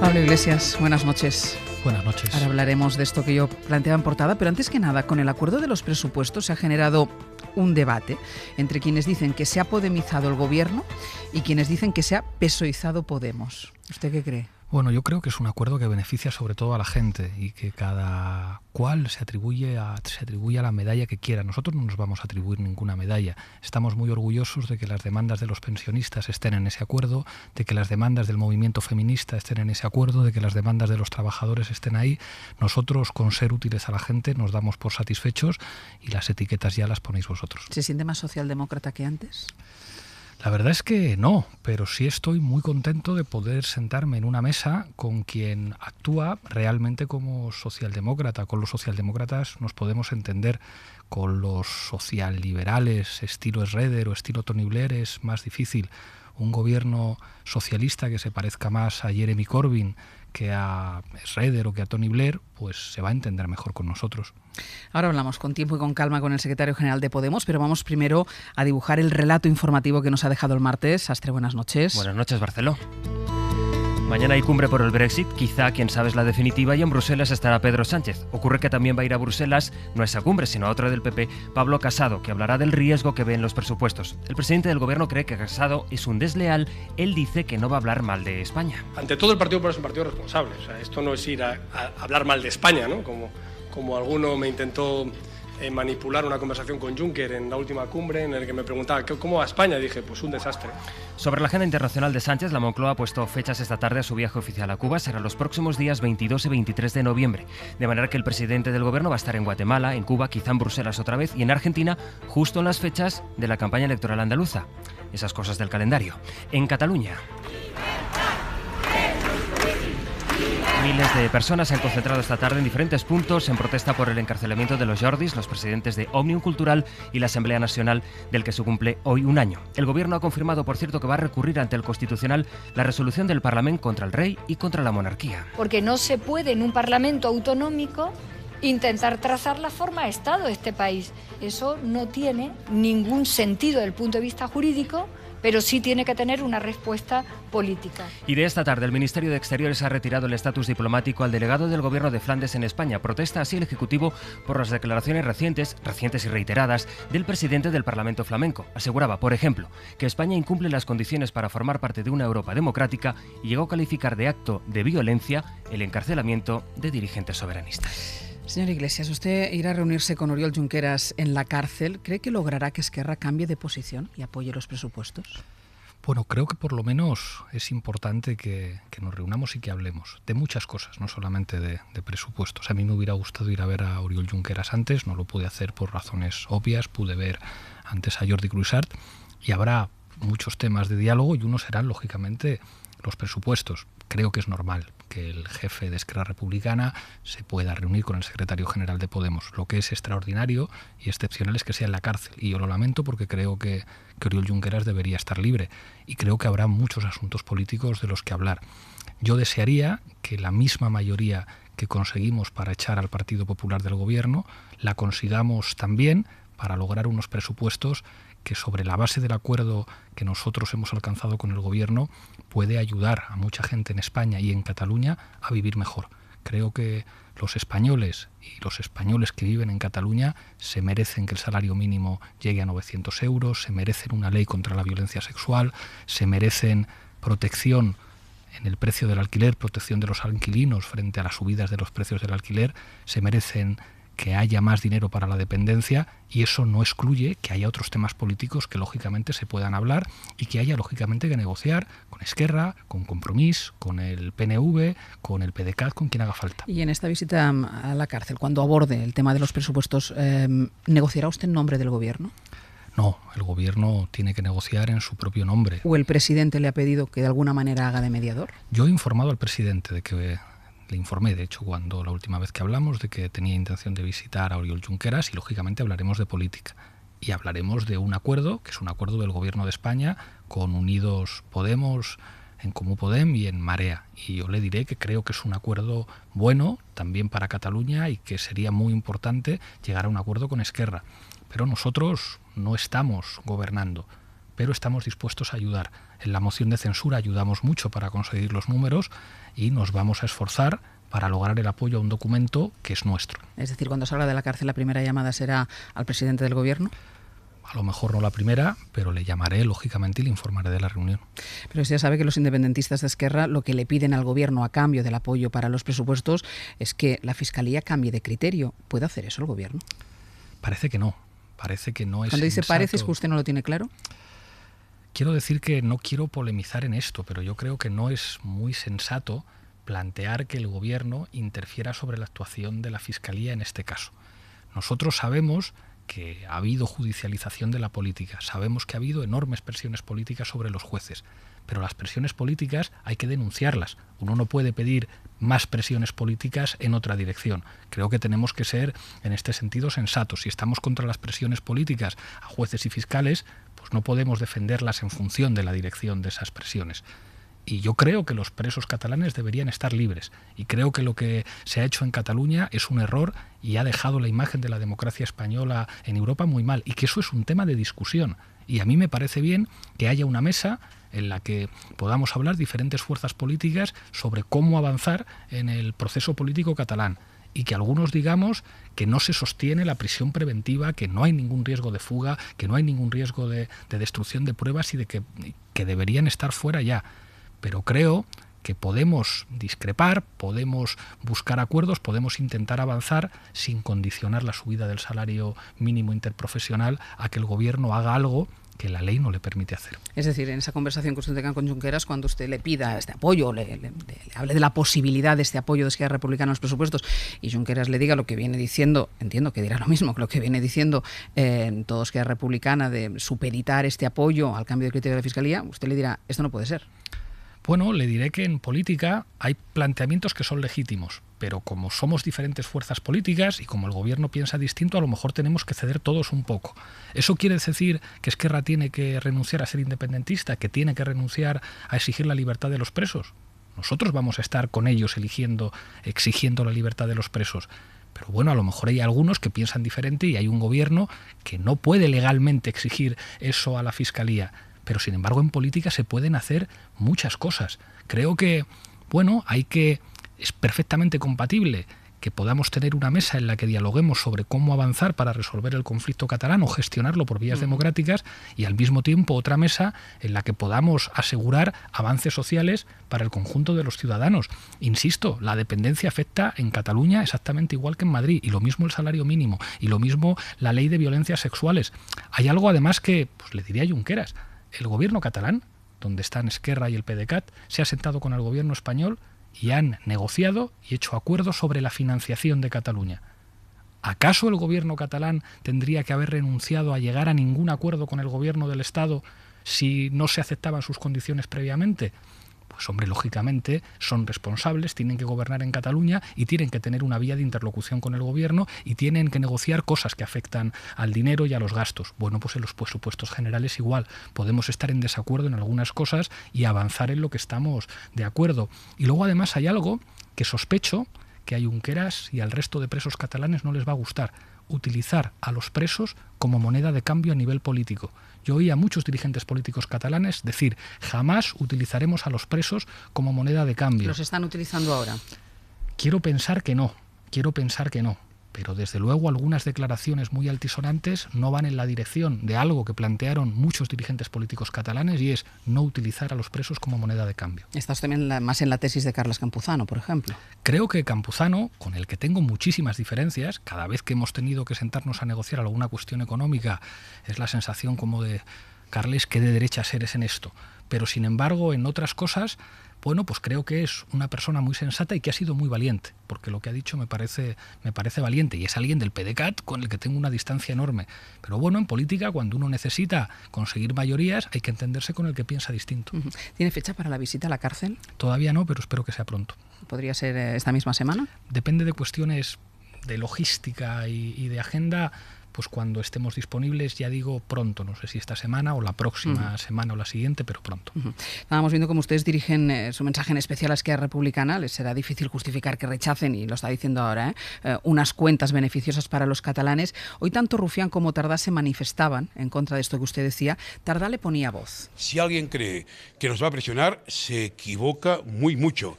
Pablo Iglesias, buenas noches. Buenas noches. Ahora hablaremos de esto que yo planteaba en portada, pero antes que nada, con el acuerdo de los presupuestos se ha generado un debate entre quienes dicen que se ha podemizado el gobierno y quienes dicen que se ha pesoizado Podemos. ¿Usted qué cree? Bueno, yo creo que es un acuerdo que beneficia sobre todo a la gente y que cada cual se atribuye a la medalla que quiera. Nosotros no nos vamos a atribuir ninguna medalla. Estamos muy orgullosos de que las demandas de los pensionistas estén en ese acuerdo, de que las demandas del movimiento feminista estén en ese acuerdo, de que las demandas de los trabajadores estén ahí. Nosotros, con ser útiles a la gente, nos damos por satisfechos y las etiquetas ya las ponéis vosotros. ¿Se siente más socialdemócrata que antes? La verdad es que no, pero sí estoy muy contento de poder sentarme en una mesa con quien actúa realmente como socialdemócrata. Con los socialdemócratas nos podemos entender, con los socialliberales estilo Schroeder o estilo Tony Blair es más difícil. Un gobierno socialista que se parezca más a Jeremy Corbyn que a Schroeder o que a Tony Blair, pues se va a entender mejor con nosotros. Ahora hablamos con tiempo y con calma con el secretario general de Podemos, pero vamos primero a dibujar el relato informativo que nos ha dejado el martes. Sastre, buenas noches. Buenas noches, Barceló. Mañana hay cumbre por el Brexit, quizá, quién sabe, es la definitiva, y en Bruselas estará Pedro Sánchez. Ocurre que también va a ir a Bruselas, no a esa cumbre, sino a otra del PP, Pablo Casado, que hablará del riesgo que ve en los presupuestos. El presidente del gobierno cree que Casado es un desleal, él dice que no va a hablar mal de España. Ante todo, el Partido Popular es un partido responsable, o sea, esto no es ir a hablar mal de España, ¿no? Como alguno me intentó manipular una conversación con Juncker en la última cumbre, en el que me preguntaba ¿cómo va España? Y dije, pues un desastre. Sobre la agenda internacional de Sánchez, la Moncloa ha puesto fechas esta tarde a su viaje oficial a Cuba. Será los próximos días 22 y 23 de noviembre. De manera que el presidente del gobierno va a estar en Guatemala, en Cuba, quizá en Bruselas otra vez, y en Argentina, justo en las fechas de la campaña electoral andaluza. Esas cosas del calendario. En Cataluña, miles de personas se han concentrado esta tarde en diferentes puntos en protesta por el encarcelamiento de los Jordis, los presidentes de Òmnium Cultural y la Asamblea Nacional, del que se cumple hoy un año. El gobierno ha confirmado, por cierto, que va a recurrir ante el Constitucional la resolución del Parlamento contra el rey y contra la monarquía. Porque no se puede en un Parlamento autonómico intentar trazar la forma de Estado de este país. Eso no tiene ningún sentido desde el punto de vista jurídico, pero sí tiene que tener una respuesta política. Y de esta tarde el Ministerio de Exteriores ha retirado el estatus diplomático al delegado del gobierno de Flandes en España. Protesta así el Ejecutivo por las declaraciones recientes y reiteradas del presidente del Parlamento flamenco. Aseguraba, por ejemplo, que España incumple las condiciones para formar parte de una Europa democrática y llegó a calificar de acto de violencia el encarcelamiento de dirigentes soberanistas. Señor Iglesias, usted irá a reunirse con Oriol Junqueras en la cárcel. ¿Cree que logrará que Esquerra cambie de posición y apoye los presupuestos? Bueno, creo que por lo menos es importante que nos reunamos y que hablemos de muchas cosas, no solamente de presupuestos. A mí me hubiera gustado ir a ver a Oriol Junqueras antes, no lo pude hacer por razones obvias, pude ver antes a Jordi Cuixart y habrá muchos temas de diálogo y uno serán, lógicamente, los presupuestos. Creo que es normal que el jefe de Esquerra Republicana se pueda reunir con el secretario general de Podemos. Lo que es extraordinario y excepcional es que sea en la cárcel. Y yo lo lamento porque creo que Oriol Junqueras debería estar libre. Y creo que habrá muchos asuntos políticos de los que hablar. Yo desearía que la misma mayoría que conseguimos para echar al Partido Popular del Gobierno la consigamos también para lograr unos presupuestos que, sobre la base del acuerdo que nosotros hemos alcanzado con el Gobierno, puede ayudar a mucha gente en España y en Cataluña a vivir mejor. Creo que los españoles y los españoles que viven en Cataluña se merecen que el salario mínimo llegue a 900 euros, se merecen una ley contra la violencia sexual, se merecen protección en el precio del alquiler, protección de los inquilinos frente a las subidas de los precios del alquiler, se merecen que haya más dinero para la dependencia, y eso no excluye que haya otros temas políticos que lógicamente se puedan hablar y que haya lógicamente que negociar con Esquerra, con Compromís, con el PNV, con el PDeCAT, con quien haga falta. Y en esta visita a la cárcel, cuando aborde el tema de los presupuestos, ¿negociará usted en nombre del Gobierno? No, el Gobierno tiene que negociar en su propio nombre. ¿O el presidente le ha pedido que de alguna manera haga de mediador? Yo he informado al presidente de que... Le informé, de hecho, cuando la última vez que hablamos, de que tenía intención de visitar a Oriol Junqueras y, lógicamente, hablaremos de política. Y hablaremos de un acuerdo, que es un acuerdo del Gobierno de España con Unidos Podemos, en Comú Podem y en Marea. Y yo le diré que creo que es un acuerdo bueno también para Cataluña y que sería muy importante llegar a un acuerdo con Esquerra. Pero nosotros no estamos gobernando. pero estamos dispuestos a ayudar. En la moción de censura ayudamos mucho para conseguir los números y nos vamos a esforzar para lograr el apoyo a un documento que es nuestro. Es decir, cuando salga de la cárcel, la primera llamada será al presidente del Gobierno. A lo mejor no la primera, pero le llamaré, lógicamente, y le informaré de la reunión. Pero usted sabe que los independentistas de Esquerra lo que le piden al Gobierno a cambio del apoyo para los presupuestos es que la Fiscalía cambie de criterio. ¿Puede hacer eso el Gobierno? Parece que no. Parece que no es Cuando dice sensato. parece, ¿es que usted no lo tiene claro? Quiero decir que no quiero polemizar en esto, pero yo creo que no es muy sensato plantear que el Gobierno interfiera sobre la actuación de la Fiscalía en este caso. Nosotros sabemos que ha habido judicialización de la política, sabemos que ha habido enormes presiones políticas sobre los jueces, pero las presiones políticas hay que denunciarlas. Uno no puede pedir más presiones políticas en otra dirección. Creo que tenemos que ser, en este sentido, sensatos. Si estamos contra las presiones políticas a jueces y fiscales, pues no podemos defenderlas en función de la dirección de esas presiones. Y yo creo que los presos catalanes deberían estar libres. Y creo que lo que se ha hecho en Cataluña es un error y ha dejado la imagen de la democracia española en Europa muy mal. Y que eso es un tema de discusión. Y a mí me parece bien que haya una mesa en la que podamos hablar diferentes fuerzas políticas sobre cómo avanzar en el proceso político catalán. Y que algunos digamos que no se sostiene la prisión preventiva, que no hay ningún riesgo de fuga, que no hay ningún riesgo de destrucción de pruebas y de que deberían estar fuera ya. Pero creo que podemos discrepar, podemos buscar acuerdos, podemos intentar avanzar sin condicionar la subida del salario mínimo interprofesional a que el Gobierno haga algo que la ley no le permite hacer. Es decir, en esa conversación que usted tenga con Junqueras, cuando usted le pida este apoyo, le hable de la posibilidad de este apoyo de Esquerra Republicana en los presupuestos, y Junqueras le diga lo que viene diciendo, entiendo que dirá lo mismo que lo que viene diciendo todo Esquerra Republicana, de supeditar este apoyo al cambio de criterio de la Fiscalía, usted le dirá, esto no puede ser. Bueno, le diré que en política hay planteamientos que son legítimos, pero como somos diferentes fuerzas políticas y como el Gobierno piensa distinto, a lo mejor tenemos que ceder todos un poco. ¿Eso quiere decir que Esquerra tiene que renunciar a ser independentista, que tiene que renunciar a exigir la libertad de los presos? Nosotros vamos a estar con ellos exigiendo la libertad de los presos. Pero bueno, a lo mejor hay algunos que piensan diferente y hay un Gobierno que no puede legalmente exigir eso a la Fiscalía. Pero sin embargo en política se pueden hacer muchas cosas. Creo que, bueno, es perfectamente compatible que podamos tener una mesa en la que dialoguemos sobre cómo avanzar para resolver el conflicto catalán o gestionarlo por vías democráticas, y al mismo tiempo otra mesa en la que podamos asegurar avances sociales para el conjunto de los ciudadanos. Insisto, la dependencia afecta en Cataluña exactamente igual que en Madrid, y lo mismo el salario mínimo, y lo mismo la ley de violencias sexuales. Hay algo además que, pues le diría a Junqueras, el Gobierno catalán, donde están Esquerra y el PDeCAT, se ha sentado con el Gobierno español y han negociado y hecho acuerdos sobre la financiación de Cataluña. ¿Acaso el Gobierno catalán tendría que haber renunciado a llegar a ningún acuerdo con el Gobierno del Estado si no se aceptaban sus condiciones previamente? Pues hombre, lógicamente son responsables, tienen que gobernar en Cataluña y tienen que tener una vía de interlocución con el Gobierno y tienen que negociar cosas que afectan al dinero y a los gastos. Bueno, pues en los presupuestos generales igual. Podemos estar en desacuerdo en algunas cosas y avanzar en lo que estamos de acuerdo. Y luego además hay algo que sospecho que a Junqueras y al resto de presos catalanes no les va a gustar: utilizar a los presos como moneda de cambio a nivel político. Yo oí a muchos dirigentes políticos catalanes decir, jamás utilizaremos a los presos como moneda de cambio. ¿Los están utilizando ahora? Quiero pensar que no, pero desde luego algunas declaraciones muy altisonantes no van en la dirección de algo que plantearon muchos dirigentes políticos catalanes, y es no utilizar a los presos como moneda de cambio. Estás también más en la tesis de Carles Campuzano, por ejemplo. Creo que Campuzano, con el que tengo muchísimas diferencias, cada vez que hemos tenido que sentarnos a negociar alguna cuestión económica, es la sensación como de, Carles, ¿qué de derechas eres en esto? Pero sin embargo, en otras cosas, bueno, pues creo que es una persona muy sensata y que ha sido muy valiente, porque lo que ha dicho me parece valiente, y es alguien del PDeCAT con el que tengo una distancia enorme. Pero bueno, en política, cuando uno necesita conseguir mayorías, hay que entenderse con el que piensa distinto. ¿Tiene fecha para la visita a la cárcel? Todavía no, pero espero que sea pronto. ¿Podría ser esta misma semana? Depende de cuestiones de logística y de agenda. pues cuando estemos disponibles, ya digo pronto, no sé si esta semana o la próxima semana o la siguiente, pero pronto. Estábamos viendo cómo ustedes dirigen su mensaje en especial a Esquerra Republicana. Les será difícil justificar que rechacen, y lo está diciendo ahora, unas cuentas beneficiosas para los catalanes. Hoy tanto Rufián como Tardá se manifestaban en contra de esto que usted decía. Tardá le ponía voz. Si alguien cree que nos va a presionar, se equivoca mucho.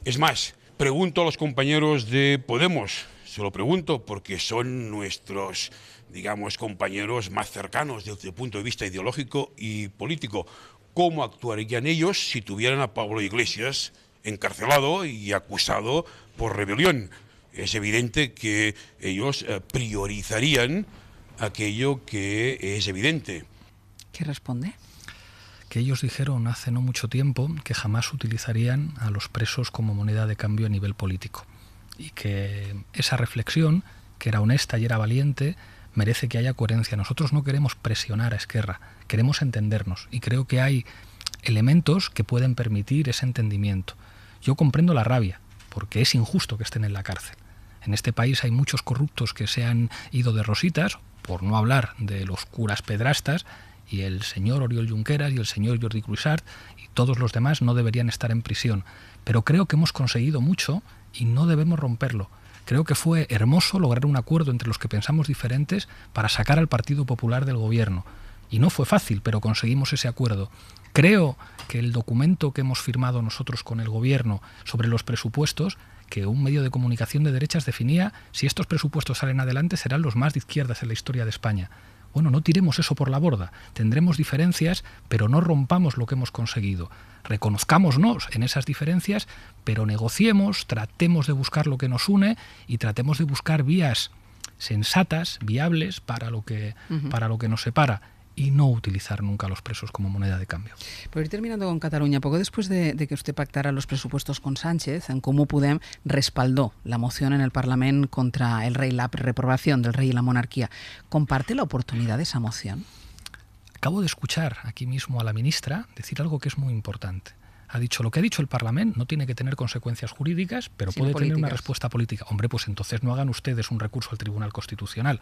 Es más, pregunto a los compañeros de Podemos, se lo pregunto porque son nuestros, digamos, compañeros más cercanos desde el punto de vista ideológico y político. ¿Cómo actuarían ellos si tuvieran a Pablo Iglesias encarcelado y acusado por rebelión? Es evidente que ellos priorizarían aquello que es evidente. ¿Qué responde? Que ellos dijeron hace no mucho tiempo que jamás utilizarían a los presos como moneda de cambio a nivel político, y que esa reflexión, que era honesta y era valiente, merece que haya coherencia. Nosotros no queremos presionar a Esquerra, queremos entendernos, y creo que hay elementos que pueden permitir ese entendimiento. Yo comprendo la rabia, porque es injusto que estén en la cárcel. En este país hay muchos corruptos que se han ido de rositas, por no hablar de los curas pedrastas, y el señor Oriol Junqueras y el señor Jordi Cuixart y todos los demás no deberían estar en prisión. Pero creo que hemos conseguido mucho y no debemos romperlo. Creo que fue hermoso lograr un acuerdo entre los que pensamos diferentes para sacar al Partido Popular del gobierno. Y no fue fácil, pero conseguimos ese acuerdo. Creo que el documento que hemos firmado nosotros con el gobierno sobre los presupuestos, que un medio de comunicación de derechas definía, si estos presupuestos salen adelante serán los más de izquierdas en la historia de España. Bueno, no tiremos eso por la borda. Tendremos diferencias, pero no rompamos lo que hemos conseguido. Reconozcámonos en esas diferencias, pero negociemos, tratemos de buscar lo que nos une y tratemos de buscar vías sensatas, viables para lo que nos separa, y no utilizar nunca a los presos como moneda de cambio. Por ir terminando con Cataluña, poco después de que usted pactara los presupuestos con Sánchez, En Comú Podem respaldó la moción en el Parlament contra el rey, la reprobación del rey y la monarquía. ¿Comparte la oportunidad de esa moción? Acabo de escuchar aquí mismo a la ministra decir algo que es muy importante. Ha dicho, lo que ha dicho el Parlament no tiene que tener consecuencias jurídicas, pero puede tener una respuesta política. Hombre, pues entonces no hagan ustedes un recurso al Tribunal Constitucional.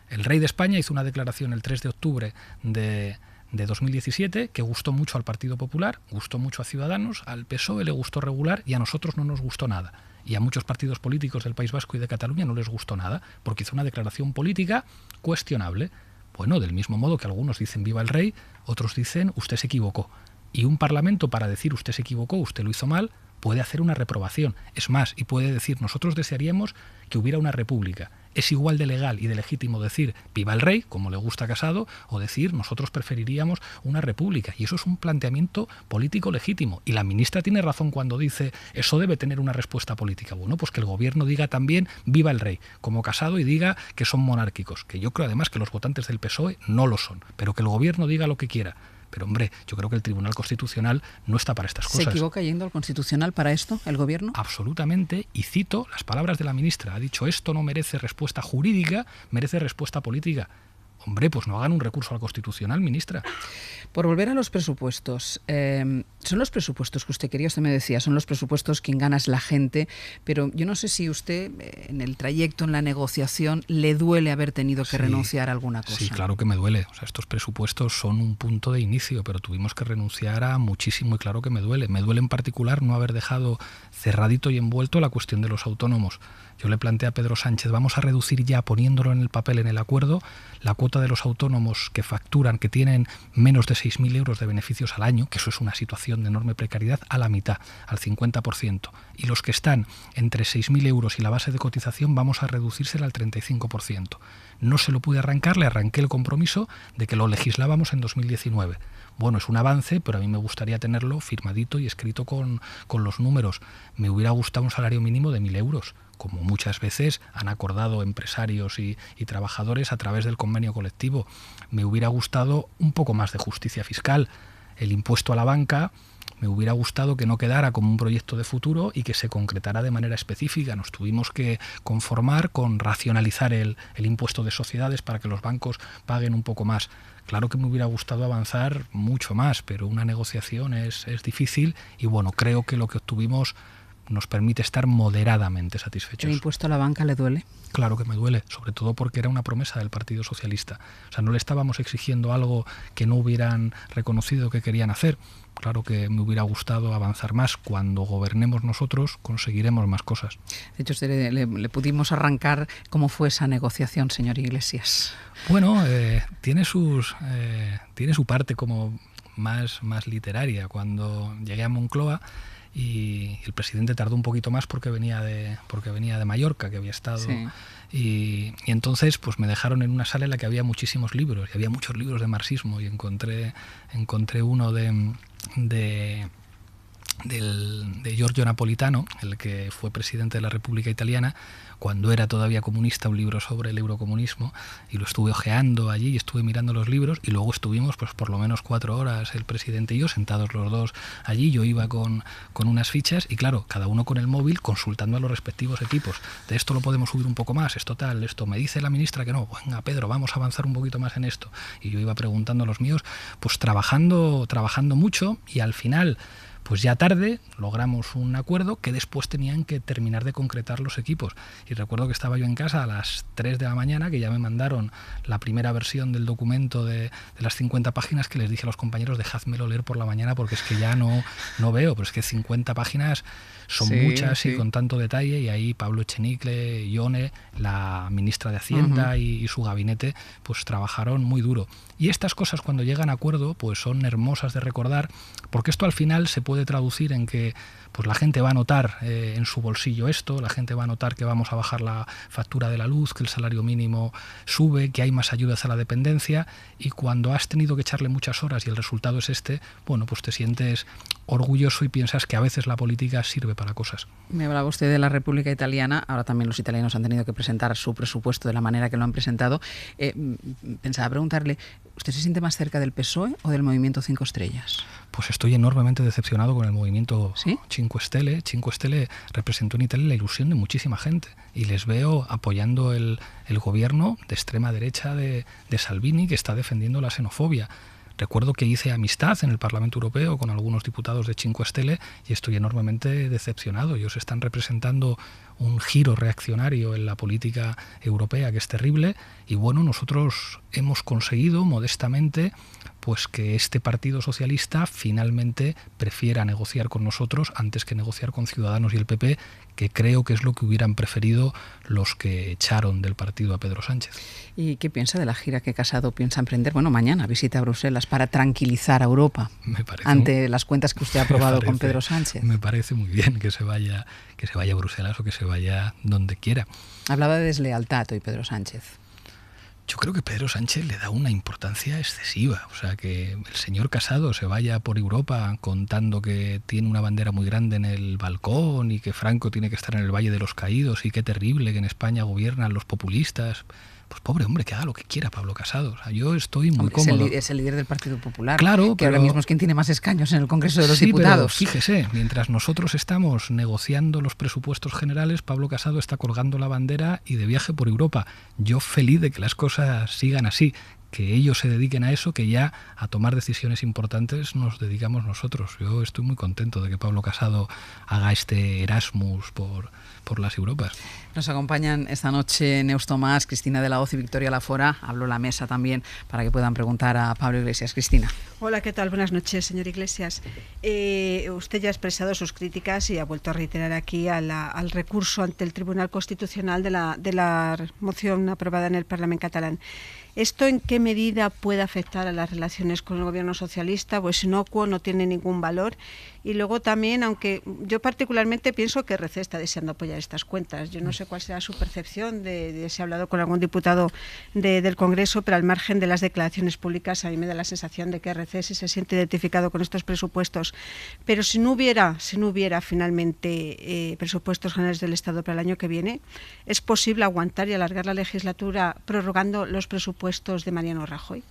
El rey de España hizo una declaración el 3 de octubre de 2017 que gustó mucho al Partido Popular, gustó mucho a Ciudadanos, al PSOE le gustó regular y a nosotros no nos gustó nada. Y a muchos partidos políticos del País Vasco y de Cataluña no les gustó nada, porque hizo una declaración política cuestionable. Bueno, del mismo modo que algunos dicen viva el rey, otros dicen usted se equivocó. Y un parlamento, para decir usted se equivocó, usted lo hizo mal, puede hacer una reprobación. Es más, y puede decir nosotros desearíamos que hubiera una república. Es igual de legal y de legítimo decir viva el rey, como le gusta a Casado, o decir nosotros preferiríamos una república. Y eso es un planteamiento político legítimo. Y la ministra tiene razón cuando dice eso debe tener una respuesta política. Bueno, pues que el gobierno diga también viva el rey, como Casado, y diga que son monárquicos. Que yo creo además que los votantes del PSOE no lo son. Pero que el gobierno diga lo que quiera. Pero hombre, yo creo que el Tribunal Constitucional no está para estas cosas. ¿Se equivoca yendo al Constitucional para esto, el gobierno? Absolutamente, y cito las palabras de la ministra. Ha dicho, esto no merece respuesta jurídica, merece respuesta política. Hombre, pues no hagan un recurso al Constitucional, ministra. Por volver a los presupuestos, son los presupuestos que usted quería, usted me decía, son los presupuestos quien gana es la gente, pero yo no sé si usted en el trayecto, en la negociación, le duele haber tenido que renunciar a alguna cosa. Sí, claro que me duele. O sea, estos presupuestos son un punto de inicio, pero tuvimos que renunciar a muchísimo y claro que me duele. Me duele en particular no haber dejado cerradito y envuelto la cuestión de los autónomos. Yo le planteé a Pedro Sánchez, vamos a reducir ya, poniéndolo en el papel, en el acuerdo, la cuota de los autónomos que facturan, que tienen menos de 6.000 euros de beneficios al año, que eso es una situación de enorme precariedad, a la mitad, al 50%. Y los que están entre 6.000 euros y la base de cotización vamos a reducírsela al 35%. No se lo pude arrancar, le arranqué el compromiso de que lo legislábamos en 2019. Bueno, es un avance, pero a mí me gustaría tenerlo firmadito y escrito con los números. Me hubiera gustado un salario mínimo de 1.000 euros, como muchas veces han acordado empresarios y trabajadores a través del convenio colectivo. Me hubiera gustado un poco más de justicia fiscal. El impuesto a la banca, me hubiera gustado que no quedara como un proyecto de futuro y que se concretara de manera específica. Nos tuvimos que conformar con racionalizar el impuesto de sociedades para que los bancos paguen un poco más. Claro que me hubiera gustado avanzar mucho más, pero una negociación es difícil y bueno, creo que lo que obtuvimos nos permite estar moderadamente satisfechos. ¿El impuesto a la banca le duele? Claro que me duele, sobre todo porque era una promesa del Partido Socialista. O sea, no le estábamos exigiendo algo que no hubieran reconocido que querían hacer. Claro que me hubiera gustado avanzar más. Cuando gobernemos nosotros, conseguiremos más cosas. De hecho, le pudimos arrancar cómo fue esa negociación, señor Iglesias. Bueno, tiene su parte como más literaria. Cuando llegué a Moncloa, y el presidente tardó un poquito más porque venía de Mallorca, que había estado, sí. y entonces pues me dejaron en una sala en la que había muchísimos libros, y había muchos libros de marxismo, y encontré uno de Giorgio Napolitano, el que fue presidente de la República Italiana cuando era todavía comunista, un libro sobre el eurocomunismo, y lo estuve hojeando allí y estuve mirando los libros, y luego estuvimos pues por lo menos 4 horas el presidente y yo sentados los dos allí. Yo iba con unas fichas y claro, cada uno con el móvil consultando a los respectivos equipos. De esto lo podemos subir un poco más, esto tal, esto me dice la ministra que no, venga Pedro, vamos a avanzar un poquito más en esto. Y yo iba preguntando a los míos, pues trabajando mucho, y al final pues ya tarde logramos un acuerdo que después tenían que terminar de concretar los equipos. Y recuerdo que estaba yo en casa a las 3 de la mañana, que ya me mandaron la primera versión del documento de las 50 páginas, que les dije a los compañeros, dejádmelo leer por la mañana porque es que ya no veo, pero es que 50 páginas son muchas, sí. Y con tanto detalle, y ahí Pablo Echenique, Ione, la ministra de Hacienda, y su gabinete, pues trabajaron muy duro. Y estas cosas, cuando llegan a acuerdo, pues son hermosas de recordar, porque esto al final se puede traducir en que pues la gente va a notar en su bolsillo esto, la gente va a notar que vamos a bajar la factura de la luz, que el salario mínimo sube, que hay más ayudas a la dependencia, y cuando has tenido que echarle muchas horas y el resultado es este, bueno, pues te sientes orgulloso y piensas que a veces la política sirve para cosas. Me hablaba usted de la República Italiana, ahora también los italianos han tenido que presentar su presupuesto de la manera que lo han presentado. Pensaba preguntarle, ¿usted se siente más cerca del PSOE o del Movimiento 5 Estrellas? Pues estoy enormemente decepcionado con el movimiento. ¿Sí? 5 Stelle. 5 Stelle representó en Italia la ilusión de muchísima gente, y les veo apoyando el gobierno de extrema derecha de Salvini, que está defendiendo la xenofobia. Recuerdo que hice amistad en el Parlamento Europeo con algunos diputados de 5 Stelle y estoy enormemente decepcionado. Ellos están representando un giro reaccionario en la política europea que es terrible, y bueno, nosotros hemos conseguido modestamente pues que este Partido Socialista finalmente prefiera negociar con nosotros antes que negociar con Ciudadanos y el PP, que creo que es lo que hubieran preferido los que echaron del partido a Pedro Sánchez. ¿Y qué piensa de la gira que Casado piensa emprender? Bueno, mañana visita Bruselas para tranquilizar a Europa ante las cuentas que usted ha aprobado con Pedro Sánchez. Me parece muy bien que se vaya a Bruselas o que se vaya donde quiera. Hablaba de deslealtad hoy Pedro Sánchez. Yo creo que Pedro Sánchez le da una importancia excesiva. O sea, que el señor Casado se vaya por Europa contando que tiene una bandera muy grande en el balcón y que Franco tiene que estar en el Valle de los Caídos y qué terrible que en España gobiernan los populistas. Pues pobre hombre, que haga lo que quiera Pablo Casado. O sea, yo estoy muy cómodo. Es el líder del Partido Popular, claro, que ahora mismo es quien tiene más escaños en el Congreso de los Diputados. Pero fíjese, mientras nosotros estamos negociando los presupuestos generales, Pablo Casado está colgando la bandera y de viaje por Europa. Yo feliz de que las cosas sigan así, que ellos se dediquen a eso, que ya a tomar decisiones importantes nos dedicamos nosotros. Yo estoy muy contento de que Pablo Casado haga este Erasmus por las Europas. Nos acompañan esta noche Neus Tomás, Cristina de la Hoz y Victoria Lafora. Hablo la mesa también para que puedan preguntar a Pablo Iglesias. Cristina. Hola, ¿qué tal? Buenas noches, señor Iglesias. Usted ya ha expresado sus críticas y ha vuelto a reiterar aquí al recurso ante el Tribunal Constitucional de la moción aprobada en el Parlamento catalán. ¿Esto en qué medida puede afectar a las relaciones con el gobierno socialista? Pues inocuo, no tiene ningún valor. Y luego también, aunque yo particularmente pienso que RC está deseando apoyar estas cuentas. Yo no sé cuál será su percepción de si ha hablado con algún diputado del Congreso, pero al margen de las declaraciones públicas, a mí me da la sensación de que RC sí se siente identificado con estos presupuestos. Pero si no hubiera finalmente presupuestos generales del Estado para el año que viene, ¿es posible aguantar y alargar la legislatura prorrogando los presupuestos de Mariano Rajoy?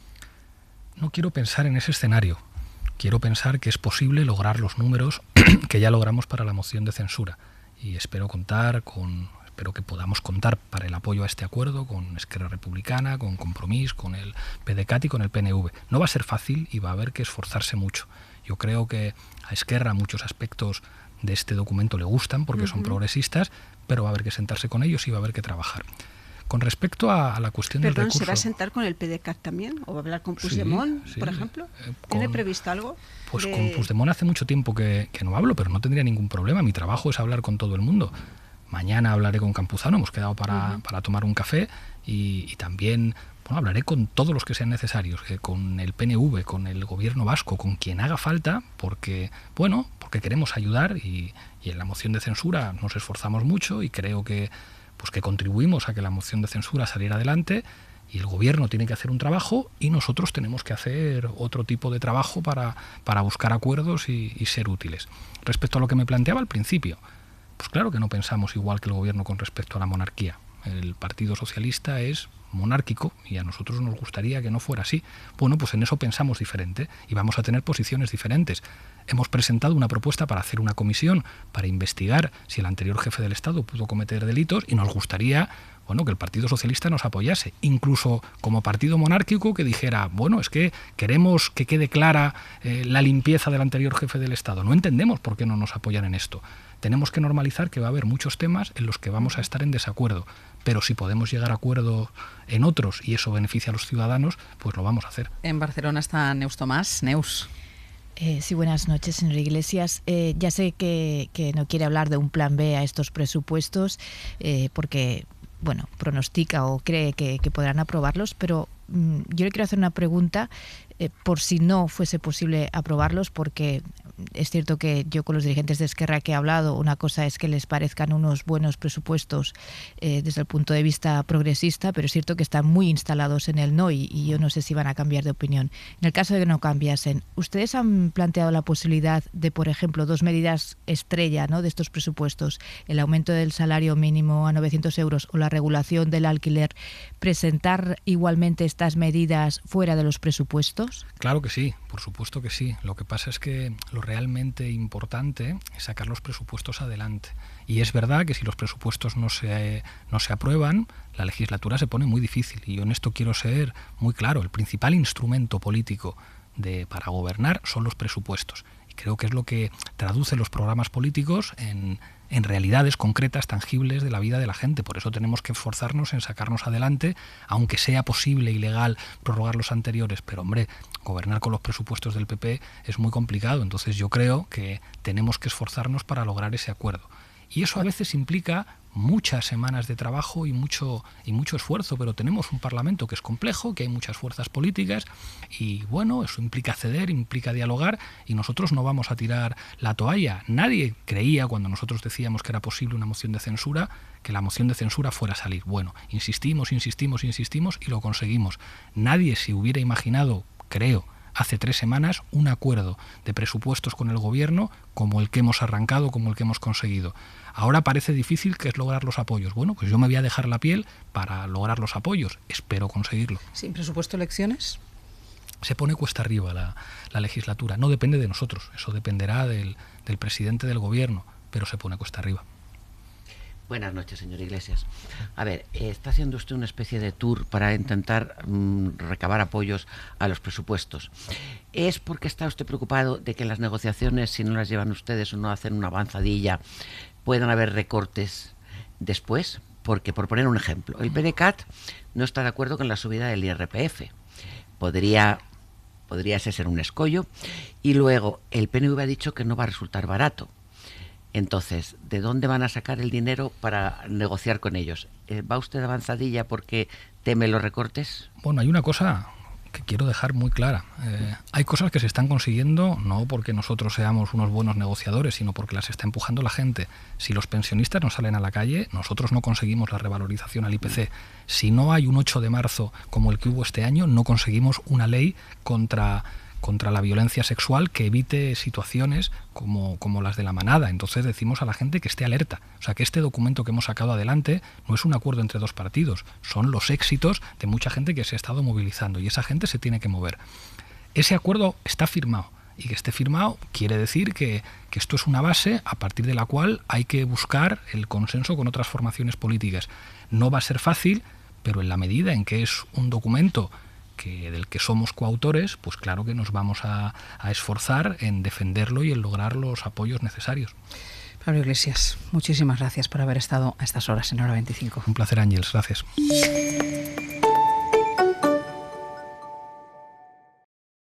No quiero pensar en ese escenario. Quiero pensar que es posible lograr los números que ya logramos para la moción de censura, y espero que podamos contar para el apoyo a este acuerdo con Esquerra Republicana, con Compromís, con el PDeCAT y con el PNV. No va a ser fácil y va a haber que esforzarse mucho. Yo creo que a Esquerra muchos aspectos de este documento le gustan porque son progresistas, pero va a haber que sentarse con ellos y va a haber que trabajar. Con respecto a la cuestión del recurso... ¿Se va a sentar con el PDeCAT también? ¿O va a hablar con Puigdemont, por ejemplo? ¿Tiene previsto algo? Pues con Puigdemont hace mucho tiempo que no hablo, pero no tendría ningún problema. Mi trabajo es hablar con todo el mundo. Mañana hablaré con Campuzano, hemos quedado para tomar un café y también hablaré con todos los que sean necesarios, con el PNV, con el gobierno vasco, con quien haga falta, porque queremos ayudar y en la moción de censura nos esforzamos mucho y creo que contribuimos a que la moción de censura saliera adelante, y el gobierno tiene que hacer un trabajo y nosotros tenemos que hacer otro tipo de trabajo para buscar acuerdos y ser útiles. Respecto a lo que me planteaba al principio, pues claro que no pensamos igual que el gobierno con respecto a la monarquía. El Partido Socialista es monárquico y a nosotros nos gustaría que no fuera así. Bueno, pues en eso pensamos diferente y vamos a tener posiciones diferentes. Hemos presentado una propuesta para hacer una comisión para investigar si el anterior jefe del Estado pudo cometer delitos y nos gustaría que el Partido Socialista nos apoyase, incluso como partido monárquico que dijera, es que queremos que quede clara la limpieza del anterior jefe del Estado. No entendemos por qué no nos apoyan en esto. Tenemos que normalizar que va a haber muchos temas en los que vamos a estar en desacuerdo, pero si podemos llegar a acuerdo en otros y eso beneficia a los ciudadanos, pues lo vamos a hacer. En Barcelona está Neus Tomás. Neus. Sí, buenas noches, señor Iglesias. Ya sé que no quiere hablar de un plan B a estos presupuestos porque pronostica o cree que podrán aprobarlos, pero yo le quiero hacer una pregunta por si no fuese posible aprobarlos, porque es cierto que yo con los dirigentes de Esquerra que he hablado, una cosa es que les parezcan unos buenos presupuestos desde el punto de vista progresista, pero es cierto que están muy instalados en el no y yo no sé si van a cambiar de opinión. En el caso de que no cambiasen, ¿ustedes han planteado la posibilidad de, por ejemplo, dos medidas estrella, ¿no?, de estos presupuestos, el aumento del salario mínimo a 900 euros o la regulación del alquiler, presentar igualmente estas medidas fuera de los presupuestos? Claro que sí, por supuesto que sí. Lo que pasa es que lo realmente importante es sacar los presupuestos adelante. Y es verdad que si los presupuestos no se aprueban, la legislatura se pone muy difícil. Y yo en esto quiero ser muy claro. El principal instrumento político para gobernar son los presupuestos. Y creo que es lo que traduce los programas políticos en realidades concretas, tangibles de la vida de la gente. Por eso tenemos que esforzarnos en sacarnos adelante, aunque sea posible y legal prorrogar los anteriores. Pero, hombre, gobernar con los presupuestos del PP es muy complicado. Entonces yo creo que tenemos que esforzarnos para lograr ese acuerdo. Y eso a veces implica muchas semanas de trabajo y mucho esfuerzo, pero tenemos un Parlamento que es complejo, que hay muchas fuerzas políticas y eso implica ceder, implica dialogar y nosotros no vamos a tirar la toalla. Nadie creía cuando nosotros decíamos que era posible una moción de censura que la moción de censura fuera a salir. Insistimos y lo conseguimos. Nadie se hubiera imaginado, creo, hace 3 semanas un acuerdo de presupuestos con el gobierno como el que hemos arrancado, como el que hemos conseguido. Ahora parece difícil que es lograr los apoyos. Pues yo me voy a dejar la piel para lograr los apoyos. Espero conseguirlo. ¿Sin presupuesto elecciones? Se pone cuesta arriba la legislatura. No depende de nosotros. Eso dependerá del presidente del gobierno, pero se pone cuesta arriba. Buenas noches, señor Iglesias. A ver, está haciendo usted una especie de tour para intentar recabar apoyos a los presupuestos. ¿Es porque está usted preocupado de que en las negociaciones, si no las llevan ustedes o no hacen una avanzadilla, puedan haber recortes después? Porque, por poner un ejemplo, el PDeCAT no está de acuerdo con la subida del IRPF. Podría ser un escollo. Y luego, el PNV ha dicho que no va a resultar barato. Entonces, ¿de dónde van a sacar el dinero para negociar con ellos? ¿Va usted de avanzadilla porque teme los recortes? Hay una cosa que quiero dejar muy clara. Hay cosas que se están consiguiendo no porque nosotros seamos unos buenos negociadores, sino porque las está empujando la gente. Si los pensionistas no salen a la calle, nosotros no conseguimos la revalorización al IPC. Si no hay un 8 de marzo como el que hubo este año, no conseguimos una ley contra la violencia sexual que evite situaciones como las de la manada. Entonces decimos a la gente que esté alerta. O sea, que este documento que hemos sacado adelante no es un acuerdo entre 2 partidos, son los éxitos de mucha gente que se ha estado movilizando y esa gente se tiene que mover. Ese acuerdo está firmado y que esté firmado quiere decir que esto es una base a partir de la cual hay que buscar el consenso con otras formaciones políticas. No va a ser fácil, pero en la medida en que es un documento del que somos coautores, pues claro que nos vamos a esforzar en defenderlo y en lograr los apoyos necesarios. Pablo Iglesias, muchísimas gracias por haber estado a estas horas en Hora 25. Un placer, Ángeles, gracias.